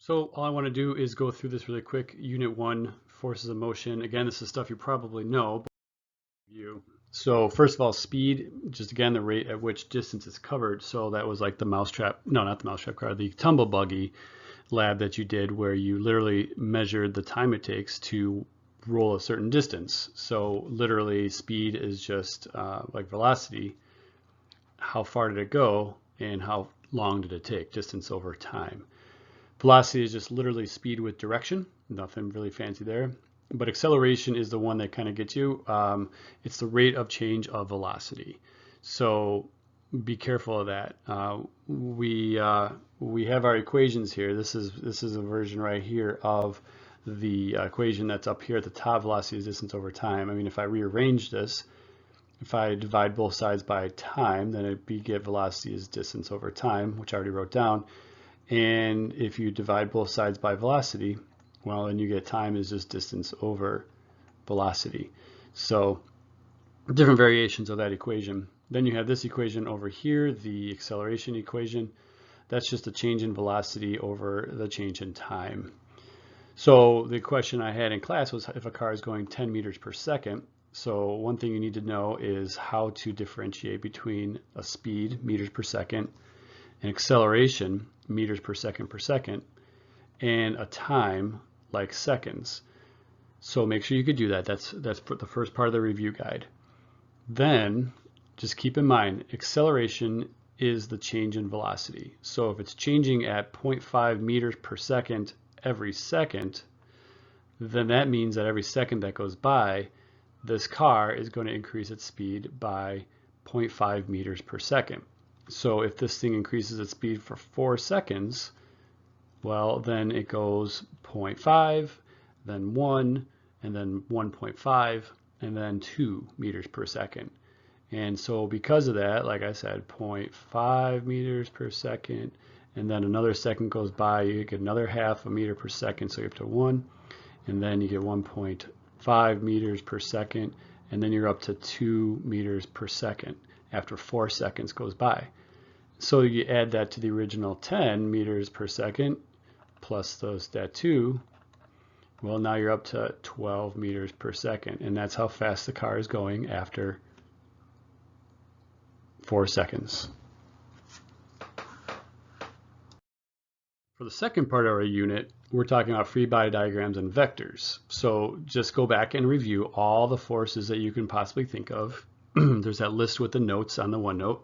So all I want to do is go through this really quick. Unit 1, forces of motion. Again, this is stuff you probably know. So first of all, speed, just again, the rate at which distance is covered. So that was like the mousetrap, no, not the mousetrap car, the tumble buggy lab that you did where you literally measured the time it takes to roll a certain distance. So literally speed is just like velocity. How far did it go and how long did it take? Distance over time. Velocity is just literally speed with direction. Nothing really fancy there. But acceleration is the one that kind of gets you. It's the rate of change of velocity. So be careful of that. We have our equations here. This is a version right here of the equation that's up here at the top. Velocity is distance over time. I mean, if I rearrange this, if I divide both sides by time, then it'd get velocity is distance over time, which I already wrote down. And if you divide both sides by velocity, well, then you get time is just distance over velocity. So different variations of that equation. Then you have this equation over here, the acceleration equation. That's just a change in velocity over the change in time. So the question I had in class was if a car is going 10 meters per second. So one thing you need to know is how to differentiate between a speed, meters per second, an acceleration, meters per second, and a time, like seconds. So make sure you could do that. That's the first part of the review guide. Then just keep in mind, acceleration is the change in velocity. So if it's changing at 0.5 meters per second every second, then that means that every second that goes by, this car is going to increase its speed by 0.5 meters per second. So if this thing increases its speed for 4 seconds, well, then it goes 0.5, then 1, and then 1.5, and then 2 meters per second. And so because of that, like I said, 0.5 meters per second, and then another second goes by, you get another half a meter per second, so you're up to 1, and then you get 1.5 meters per second, and then you're up to 2 meters per second after 4 seconds goes by. So you add that to the original 10 meters per second plus that 2, well, now you're up to 12 meters per second, and that's how fast the car is going after 4 seconds. For the second part of our unit, we're talking about free body diagrams and vectors. So just go back and review all the forces that you can possibly think of. There's that list with the notes on the OneNote.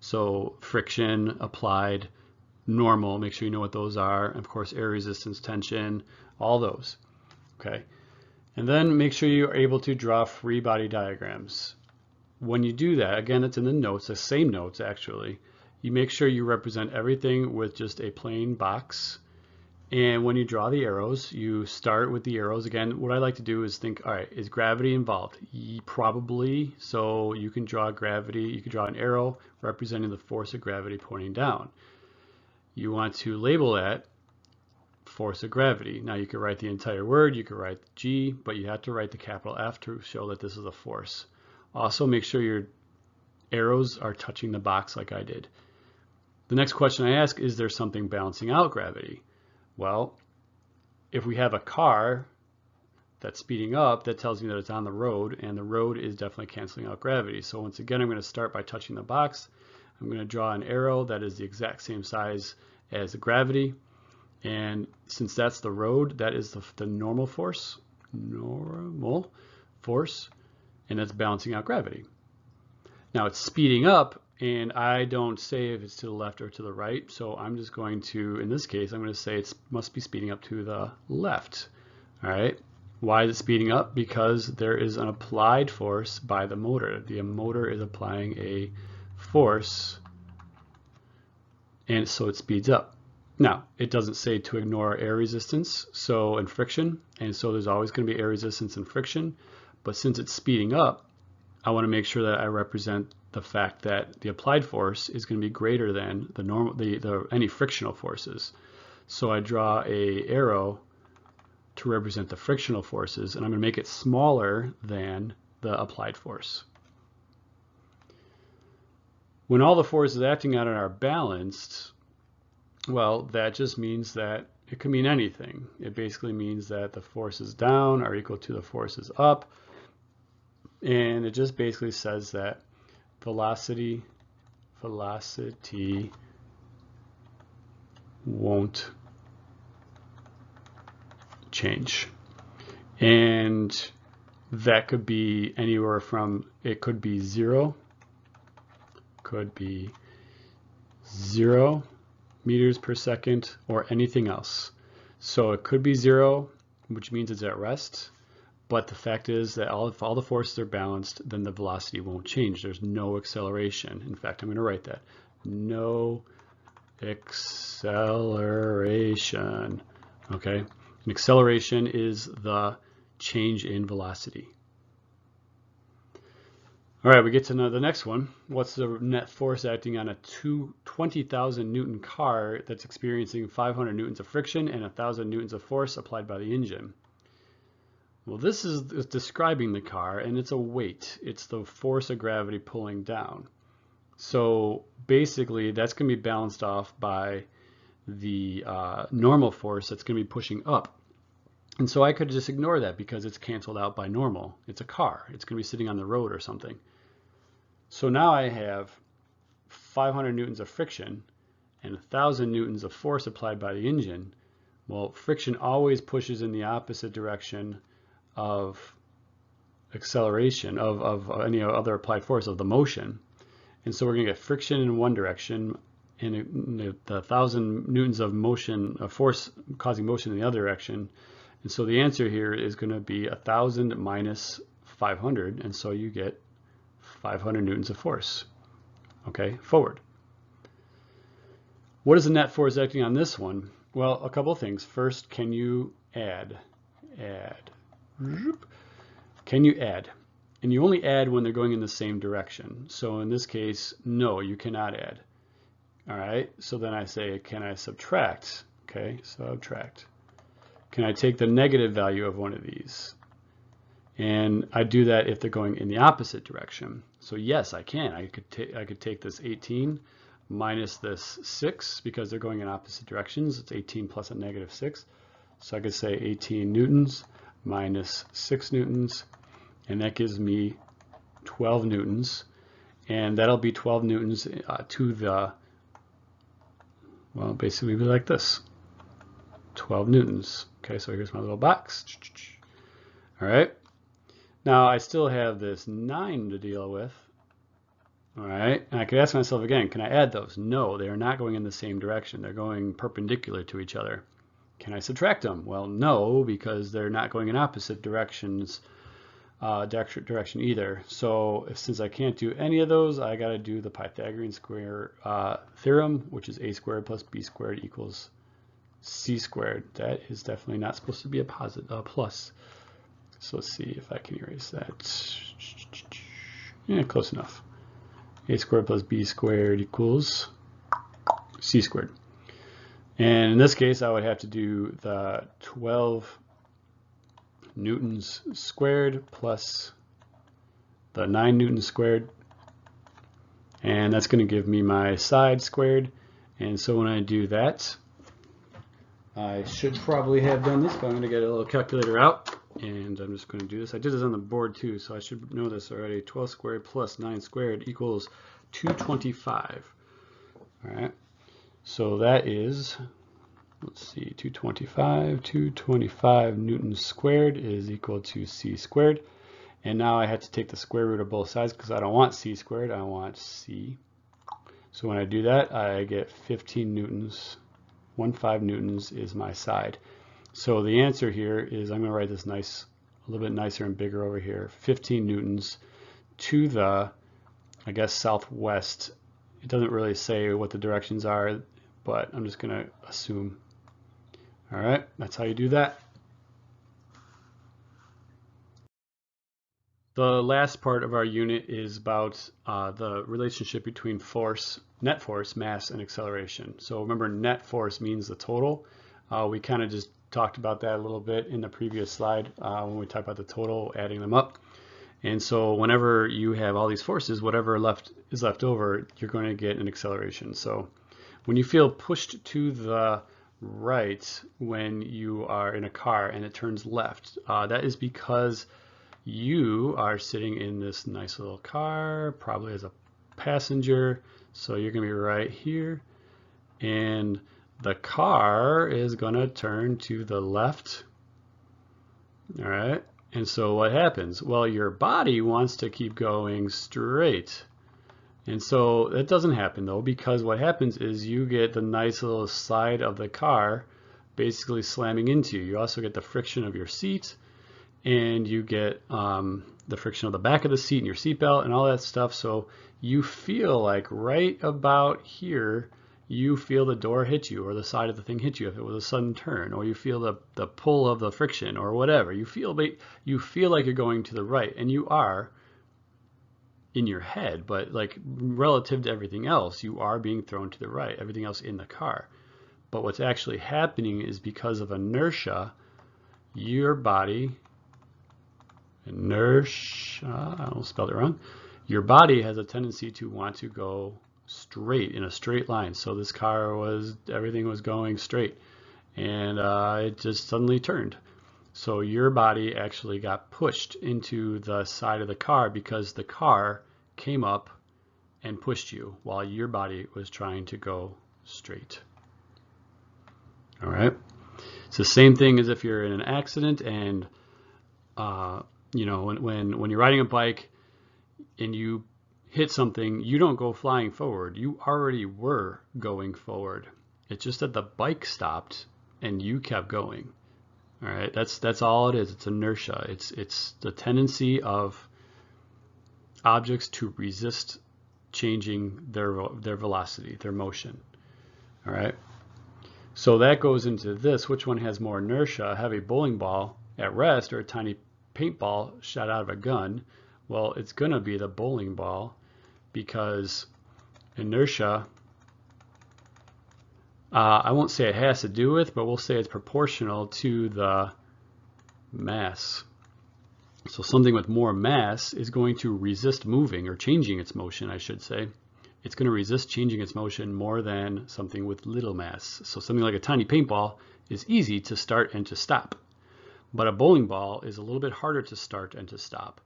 So friction, applied, normal, make sure you know what those are. Of course, air resistance, tension, all those. Okay. And then make sure you're able to draw free body diagrams. When you do that, again, it's in the notes, the same notes actually, you make sure you represent everything with just a plain box. And when you draw the arrows, you start with the arrows. Again, what I like to do is think, all right, is gravity involved? Probably. So you can draw gravity, you can draw an arrow representing the force of gravity pointing down. You want to label that force of gravity. Now you could write the entire word, you could write G, but you have to write the capital F to show that this is a force. Also make sure your arrows are touching the box like I did. The next question I ask, is there something balancing out gravity? Well, if we have a car that's speeding up, that tells me that it's on the road, and the road is definitely canceling out gravity. So once again, I'm going to start by touching the box. I'm going to draw an arrow that is the exact same size as the gravity. And since that's the road, that is the normal force, and that's balancing out gravity. Now it's speeding up, and I don't say if it's to the left or to the right, so I'm just going to, in this case, I'm going to say it must be speeding up to the left. All right. Why is it speeding up? Because there is an applied force by the motor. The motor is applying a force, and so it speeds up. Now, it doesn't say to ignore air resistance and friction, and so there's always going to be air resistance and friction, but since it's speeding up, I want to make sure that I represent the fact that the applied force is going to be greater than any frictional forces. So I draw an arrow to represent the frictional forces, and I'm going to make it smaller than the applied force. When all the forces acting on it are balanced, well, that just means that it can mean anything. It basically means that the forces down are equal to the forces up. And it just basically says that velocity won't change. And that could be anywhere from, it could be 0 meters per second, or anything else. So it could be 0, which means it's at rest. But the fact is that if all the forces are balanced, then the velocity won't change. There's no acceleration. In fact, I'm going to write that. No acceleration. Okay? An acceleration is the change in velocity. All right, we get to the next one. What's the net force acting on a 20,000 Newton car that's experiencing 500 newtons of friction and 1,000 newtons of force applied by the engine? Well, this is describing the car, and it's a weight. It's the force of gravity pulling down. So basically, that's going to be balanced off by the normal force that's going to be pushing up. And so I could just ignore that because it's canceled out by normal. It's a car. It's going to be sitting on the road or something. So now I have 500 newtons of friction and 1,000 newtons of force applied by the engine. Well, friction always pushes in the opposite direction of acceleration, of any other applied force, of the motion. And so we're going to get friction in one direction and the 1,000 newtons of motion, of force causing motion in the other direction. And so the answer here is going to be 1,000 minus 500, and so you get 500 newtons of force, okay, forward. What is the net force acting on this one? Well, a couple of things. First, can you add? Can you add? And you only add when they're going in the same direction. So in this case, no, you cannot add. All right, so then I say, can I subtract? Okay, subtract. Can I take the negative value of one of these? And I do that if they're going in the opposite direction. So yes, I can. I could take this 18 minus this 6 because they're going in opposite directions. It's 18 plus a negative 6. So I could say 18 newtons minus 6 newtons, and that gives me 12 newtons. And that'll be 12 newtons to the, well, basically be like this. 12 newtons. Okay, so here's my little box. All right. Now I still have this 9 to deal with. All right, and I could ask myself again, can I add those? No, they are not going in the same direction. They're going perpendicular to each other. Can I subtract them? Well, no, because they're not going in opposite directions, direction either. So since I can't do any of those, I got to do the Pythagorean square theorem, which is a squared plus b squared equals c squared. That is definitely not supposed to be a plus. So let's see if I can erase that. Yeah, close enough. A squared plus b squared equals c squared. And in this case, I would have to do the 12 newtons squared plus the 9 newtons squared. And that's going to give me my side squared. And so when I do that, I should probably have done this, but I'm going to get a little calculator out. And I'm just going to do this. I did this on the board too, so I should know this already. 12 squared plus 9 squared equals 225. All right. So that is, let's see, 225 newtons squared is equal to c squared. And now I have to take the square root of both sides because I don't want c squared, I want c. So when I do that, I get 15 newtons. 15 newtons is my side. So the answer here is, I'm going to write this nice, a little bit nicer and bigger over here. 15 newtons to the, I guess, southwest. It doesn't really say what the directions are, but I'm just going to assume. All right, that's how you do that. The last part of our unit is about the relationship between force, net force, mass, and acceleration. So remember, net force means the total. We kind of just talked about that a little bit in the previous slide when we talked about the total, adding them up. And so whenever you have all these forces, whatever is left over, you're going to get an acceleration. So when you feel pushed to the right when you are in a car and it turns left. That is because you are sitting in this nice little car, probably as a passenger. So you're going to be right here. And the car is going to turn to the left. All right. And so what happens? Well, your body wants to keep going straight. And so that doesn't happen though, because what happens is you get the nice little side of the car basically slamming into you. You also get the friction of your seat, and you get the friction of the back of the seat and your seatbelt and all that stuff. So you feel like right about here, you feel the door hit you or the side of the thing hit you if it was a sudden turn, or you feel the pull of the friction or whatever. You feel like you're going to the right, and you are in your head, but like relative to everything else, you are being thrown to the right, everything else in the car. But what's actually happening is because of inertia, your body, inertia, I almost spelled it wrong, your body has a tendency to want to go straight in a straight line. So this car everything was going straight, and it just suddenly turned. So your body actually got pushed into the side of the car because the car came up and pushed you while your body was trying to go straight. All right. It's the same thing as if you're in an accident, and you know, when you're riding a bike and you hit something, you don't go flying forward. You already were going forward. It's just that the bike stopped and you kept going. All right, that's all it is. It's inertia. It's the tendency of objects to resist changing their velocity, their motion. All right. So that goes into this. Which one has more inertia? A heavy bowling ball at rest or a tiny paintball shot out of a gun? Well, it's going to be the bowling ball, because inertia, I won't say it has to do with, but we'll say it's proportional to the mass. So something with more mass is going to resist moving, or changing its motion, I should say. It's going to resist changing its motion more than something with little mass. So something like a tiny paintball is easy to start and to stop. But a bowling ball is a little bit harder to start and to stop.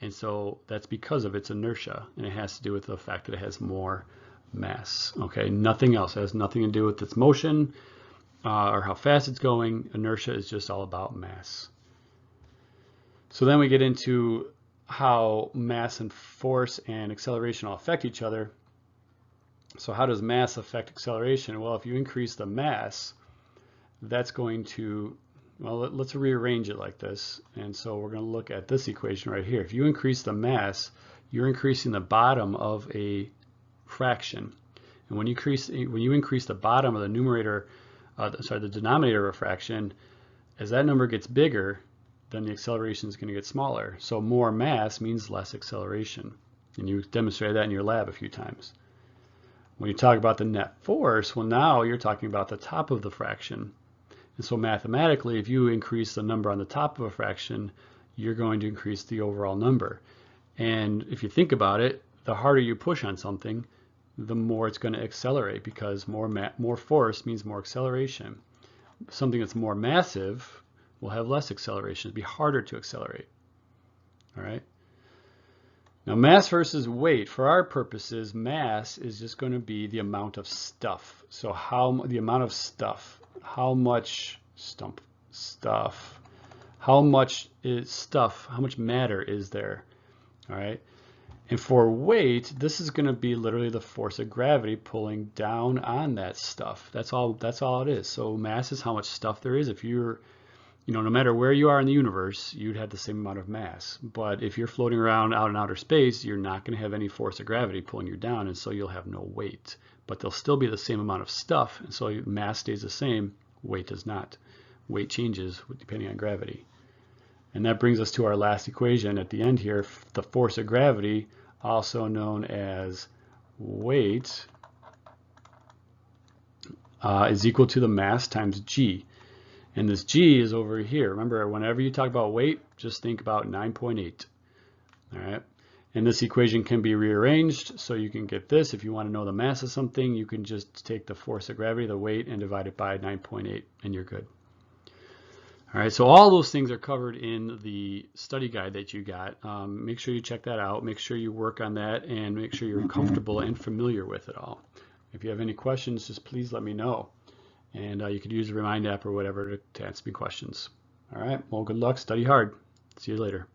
And so that's because of its inertia, and it has to do with the fact that it has more mass. Okay, nothing else. It has nothing to do with its motion or how fast it's going. Inertia is just all about mass. So then we get into how mass and force and acceleration all affect each other. So how does mass affect acceleration? Well, if you increase the mass, that's going to, well, let's rearrange it like this. And so we're going to look at this equation right here. If you increase the mass, you're increasing the bottom of a fraction. And when you increase the bottom of the numerator, the denominator of a fraction, as that number gets bigger, then the acceleration is going to get smaller. So more mass means less acceleration. And you demonstrated that in your lab a few times. When you talk about the net force, well, now you're talking about the top of the fraction. And so mathematically, if you increase the number on the top of a fraction, you're going to increase the overall number. And if you think about it, the harder you push on something, the more it's going to accelerate, because more force means more acceleration. Something that's more massive will have less acceleration. It'll be harder to accelerate. All right. Now, mass versus weight, for our purposes, mass is just going to be the amount of stuff. So the amount of stuff, how much stuff, how much matter is there? All right. And for weight, this is going to be literally the force of gravity pulling down on that stuff. That's all it is. So mass is how much stuff there is. If you're, no matter where you are in the universe, you'd have the same amount of mass. But if you're floating around out in outer space, you're not going to have any force of gravity pulling you down, and so you'll have no weight. But there'll still be the same amount of stuff, and so mass stays the same, weight does not. Weight changes depending on gravity. And that brings us to our last equation at the end here. The force of gravity, also known as weight, is equal to the mass times g. And this g is over here. Remember, whenever you talk about weight, just think about 9.8. All right. And this equation can be rearranged, so you can get this. If you want to know the mass of something, you can just take the force of gravity, the weight, and divide it by 9.8, and you're good. All right, so all those things are covered in the study guide that you got. Make sure you check that out. Make sure you work on that, and make sure you're comfortable and familiar with it all. If you have any questions, just please let me know. And you could use the Remind app or whatever to ask me questions. All right, well, good luck. Study hard. See you later.